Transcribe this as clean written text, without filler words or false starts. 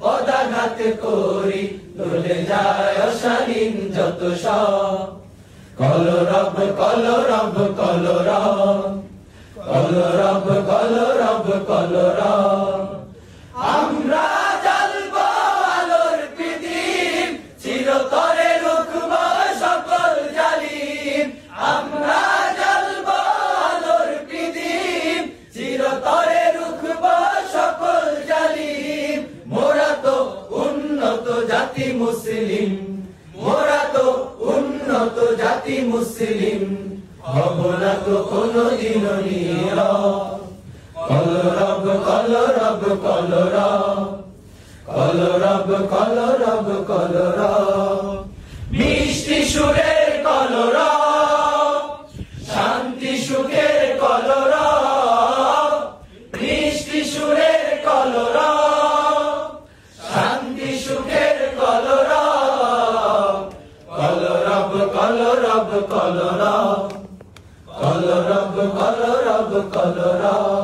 পদাঘাত করি, ভুলে যায় অশালীন যত সব। কলরব কলরব কলরব, কলরব কলরব কলরব। আমরা জ্বালবো আলোর প্রদীপ, চিরতরে রুখব সকল জালিম। আমরা জ্বালবো আলোর প্রদীপ, চিরতরে রুখব সকল জালিম। মোরা তো উন্নত জাতি মুসলিম, মোরা তো উন্নত জাতি মুসলিম, হব না তো কোনদিন নীরব। কলরব কলরব কলরব, কলরব কলরব কলরব। মিষ্টি সুরের কলরব, শান্তি সুখের কলরব। মিষ্টি সুরের কলরব, শান্তি সুখের কলরব। কলরব কলরব কলরব, কলরব কলরব কলরব।